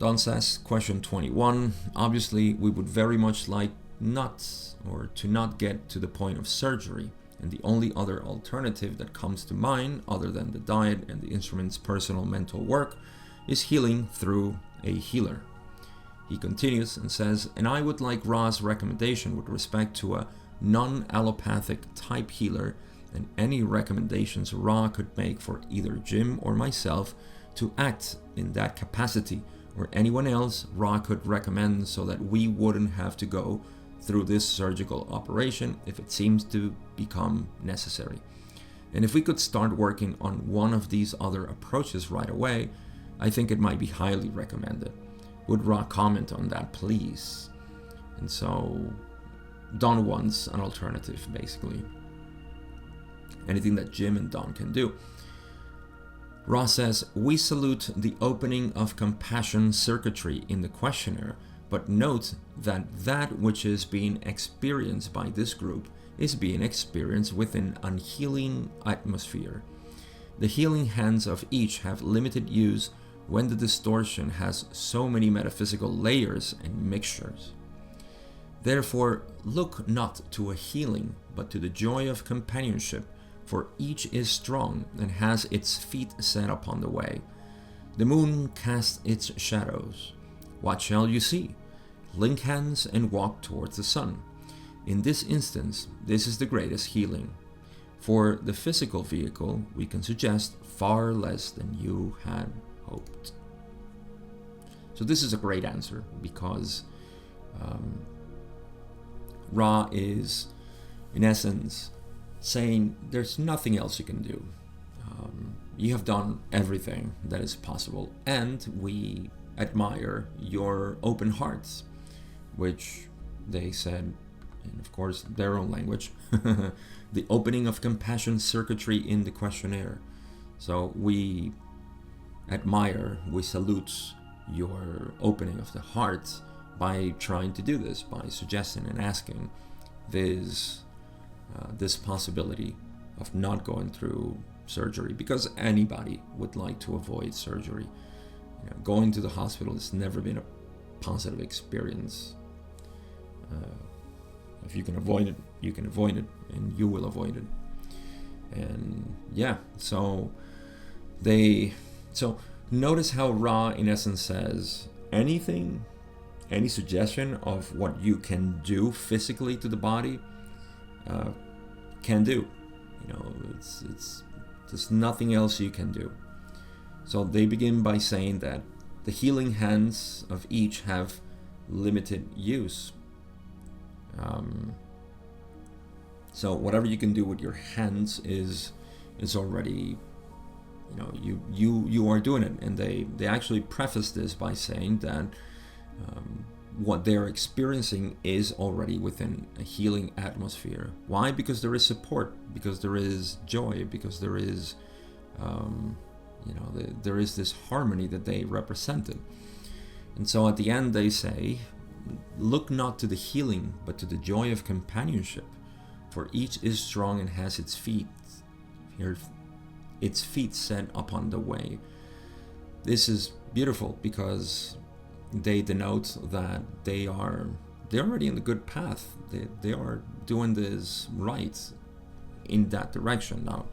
Don says, question 21. Obviously, we would very much like to not get to the point of surgery. And the only other alternative that comes to mind, other than the diet and the instrument's personal mental work, is healing through a healer. He continues and says, and I would like Ra's recommendation with respect to a non-allopathic type healer and any recommendations Ra could make for either Jim or myself to act in that capacity, or anyone else Ra could recommend, so that we wouldn't have to go through this surgical operation if it seems to become necessary. And if we could start working on one of these other approaches right away, I think it might be highly recommended. Would Ra comment on that, please? And so Don wants an alternative, basically. Anything that Jim and Don can do. Ra says, we salute the opening of compassion circuitry in the questionnaire, but note that that which is being experienced by this group is being experienced within an healing atmosphere. The healing hands of each have limited use when the distortion has so many metaphysical layers and mixtures. Therefore, look not to a healing, but to the joy of companionship, for each is strong and has its feet set upon the way. The moon casts its shadows. What shall you see? Link hands and walk towards the sun. In this instance, this is the greatest healing. For the physical vehicle, we can suggest far less than you had hoped. So this is a great answer, because Ra is, in essence, saying there's nothing else you can do. You have done everything that is possible, and we admire your open hearts, which they said, in of course their own language, the opening of compassion circuitry in the questionnaire. So we admire, we salute your opening of the heart by trying to do this, by suggesting and asking this possibility of not going through surgery, because anybody would like to avoid surgery. Going to the hospital has never been a positive experience. If you can avoid it, you can avoid it, and you will avoid it. And yeah, so notice how Ra in essence says any suggestion of what you can do physically to the body, can do. There's nothing else you can do. So they begin by saying that the healing hands of each have limited use. So whatever you can do with your hands is already, you are doing it. And they actually preface this by saying that what they're experiencing is already within a healing atmosphere. Why? Because there is support, because there is joy, because there is there is this harmony that they represented. And so at the end they say, look not to the healing, but to the joy of companionship, for each is strong and has its feet set upon the way. This is beautiful, because they denote that they're already in the good path. They are doing this right in that direction. Now,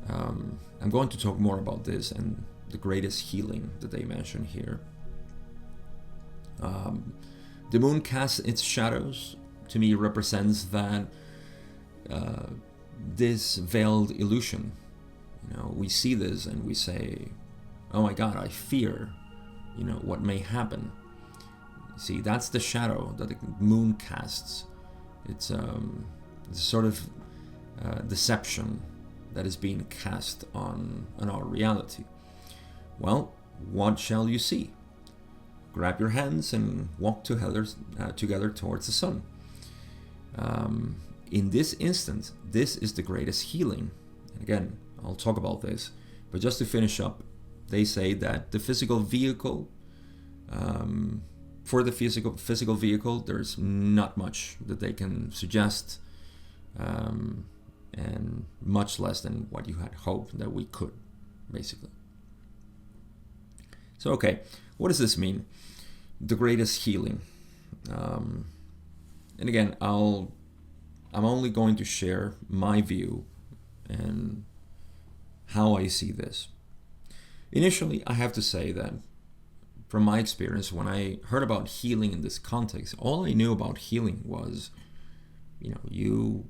I'm going to talk more about this and the greatest healing that they mention here. The moon casts its shadows, to me, represents that this veiled illusion. We see this and we say, oh my God, I fear what may happen. See, that's the shadow that the moon casts. It's a sort of deception that is being cast on our reality. Well, what shall you see? Grab your hands and walk together towards the sun. In this instance, this is the greatest healing. And again, I'll talk about this, but just to finish up, they say that the physical vehicle, for the physical vehicle, there's not much that they can suggest, and much less than what you had hoped that we could, basically. So, okay, What does this mean? The greatest healing. And again, I'm only going to share my view and how I see this. Initially, I have to say that from my experience, when I heard about healing in this context, all I knew about healing was, you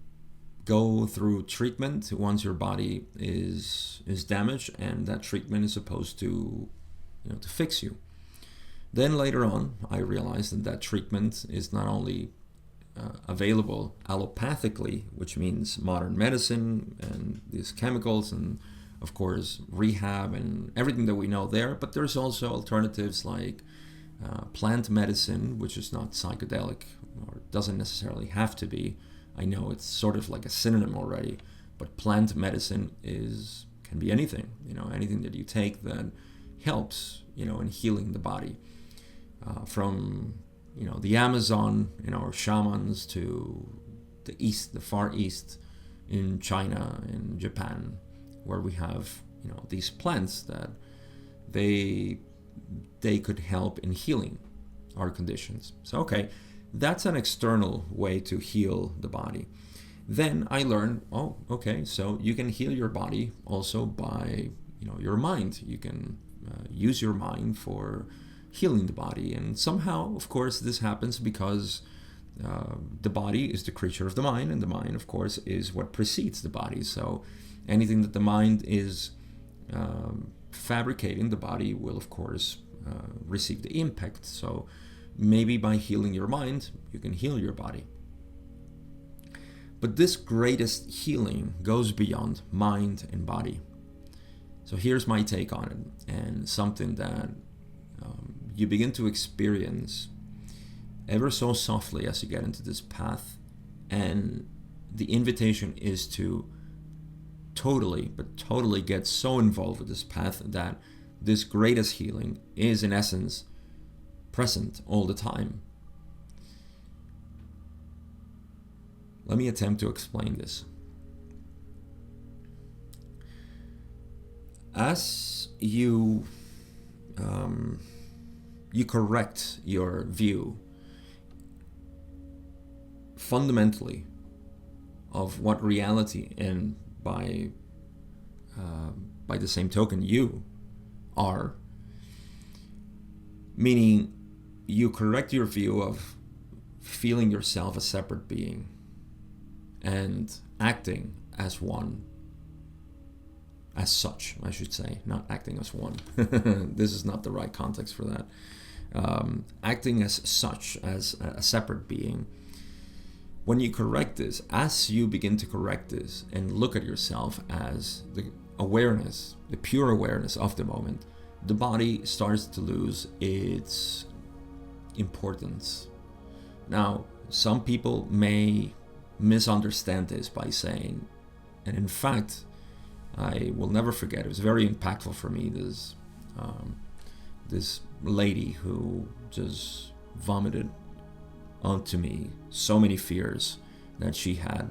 go through treatment once your body is damaged, and that treatment is supposed to, to fix you. Then later on, I realized that treatment is not only available allopathically, which means modern medicine and these chemicals and of course rehab and everything that we know there, but there's also alternatives like plant medicine, which is not psychedelic or doesn't necessarily have to be. I know it's sort of like a synonym already, but plant medicine can be anything, anything that you take that helps, in healing the body. From the Amazon, or shamans to the East, the Far East, in China, in Japan, where we have, these plants that they could help in healing our conditions. So, okay, that's an external way to heal the body. Then I learned, so you can heal your body also by, your mind. You can use your mind for healing the body, and somehow, of course, this happens because the body is the creature of the mind, and the mind, of course, is what precedes the body. So anything that the mind is fabricating, the body will, of course, receive the impact. So maybe by healing your mind, you can heal your body. But this greatest healing goes beyond mind and body. So here's my take on it, and something that you begin to experience ever so softly as you get into this path. And the invitation is to totally get so involved with this path that this greatest healing is in essence present all the time. Let me attempt to explain this. As you correct your view fundamentally of what reality, and by the same token you are, meaning you correct your view of feeling yourself a separate being and acting as one, as such, I should say, not acting as one. This is not the right context for that. Acting as such, as a separate being. When you correct this, as you begin to correct this and look at yourself as the awareness, the pure awareness of the moment, the body starts to lose its importance. Now, some people may misunderstand this by saying, and in fact, I will never forget, it was very impactful for me, this lady who just vomited onto me so many fears that she had.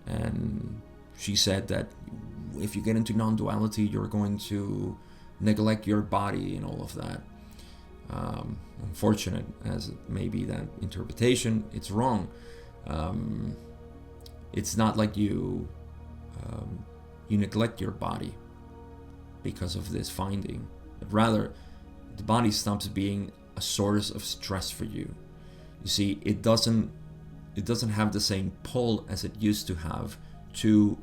And she said that if you get into non-duality, you're going to neglect your body and all of that. Unfortunate as it may be that interpretation, it's wrong. It's not like you neglect your body because of this finding, but rather the body stops being a source of stress for you. You see, it doesn't have the same pull as it used to have to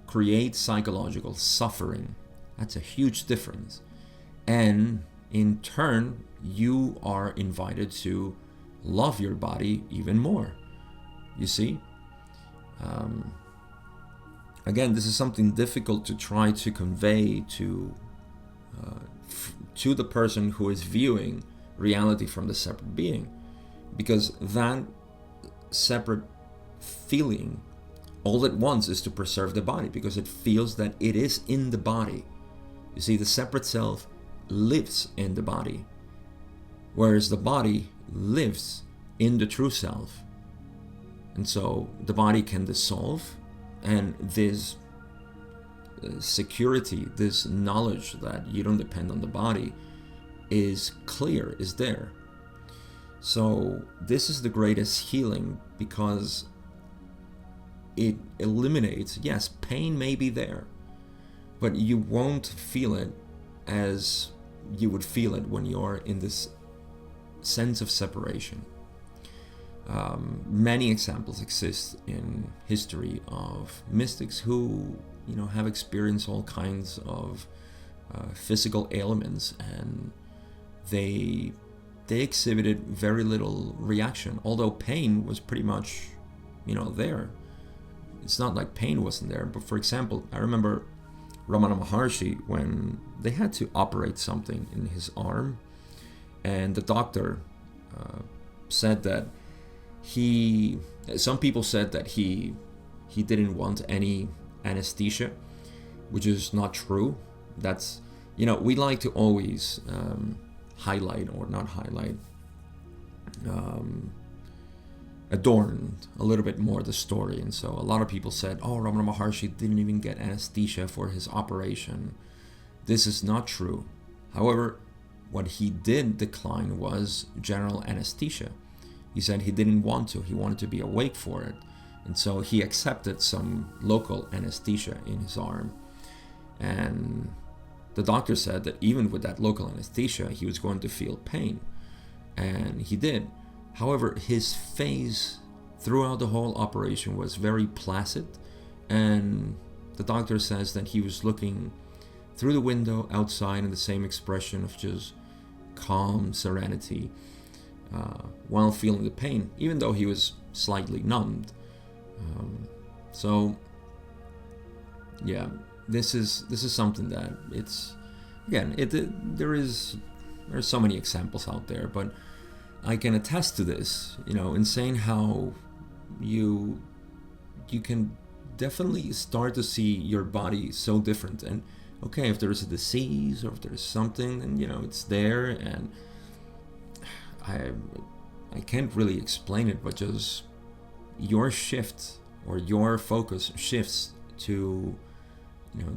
create psychological suffering. That's a huge difference. And in turn, you are invited to love your body even more. You see? Again, this is something difficult to try to convey to the person who is viewing reality from the separate being, because that separate feeling, all it wants is to preserve the body, because it feels that it is in the body. You see, the separate self lives in the body, whereas the body lives in the true self. And so the body can dissolve, and this security, this knowledge that you don't depend on the body, is clear, is there. So this is the greatest healing, because it eliminates, yes, pain may be there, but you won't feel it as you would feel it when you're in this sense of separation. Many examples exist in history of mystics who, have experienced all kinds of physical ailments, and they exhibited very little reaction, although pain was pretty much, there. It's not like pain wasn't there. But for example, I remember Ramana Maharshi, when they had to operate something in his arm, and the doctor said that some people said that he didn't want any anesthesia, which is not true. That's, we like to always highlight, or not highlight, adorn a little bit more the story. And so a lot of people said, oh, Ramana Maharshi didn't even get anesthesia for his operation. This is not true. However, what he did decline was general anesthesia. He said he didn't want to. He wanted to be awake for it. And so he accepted some local anesthesia in his arm. And the doctor said that even with that local anesthesia, he was going to feel pain. And he did. However, his face throughout the whole operation was very placid. And the doctor says that he was looking through the window outside in the same expression of just calm serenity while feeling the pain, even though he was slightly numbed. So yeah, this is something that it's, again, there are so many examples out there, but I can attest to this, in saying how you can definitely start to see your body so different. And okay, if there's a disease or if there's something, then it's there, and I can't really explain it, but just your shift, or your focus shifts to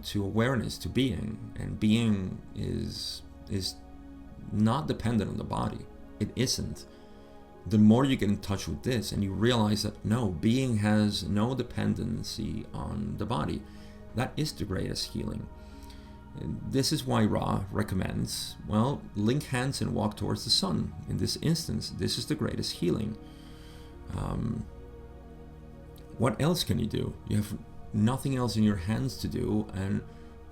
to awareness, to being. And being is not dependent on the body. It isn't. The more you get in touch with this and you realize that no, being has no dependency on the body, that is the greatest healing. This is why Ra recommends, link hands and walk towards the sun. In this instance, this is the greatest healing. What else can you do? You have nothing else in your hands to do, and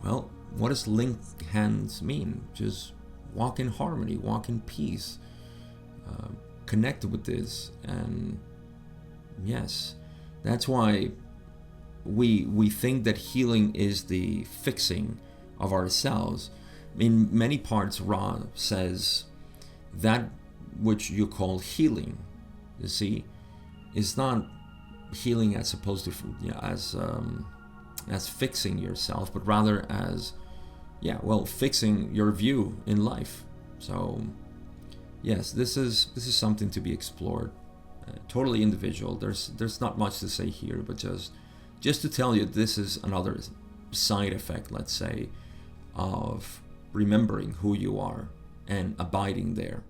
what does link hands mean? Just walk in harmony, walk in peace, connect with this. And yes, that's why we think that healing is the fixing of ourselves. In many parts, Ra says that which you call healing, you see, is not healing as opposed to as fixing yourself, but rather as fixing your view in life. So yes, this is something to be explored, totally individual. There's not much to say here, but just to tell you, this is another side effect, let's say, of remembering who you are and abiding there.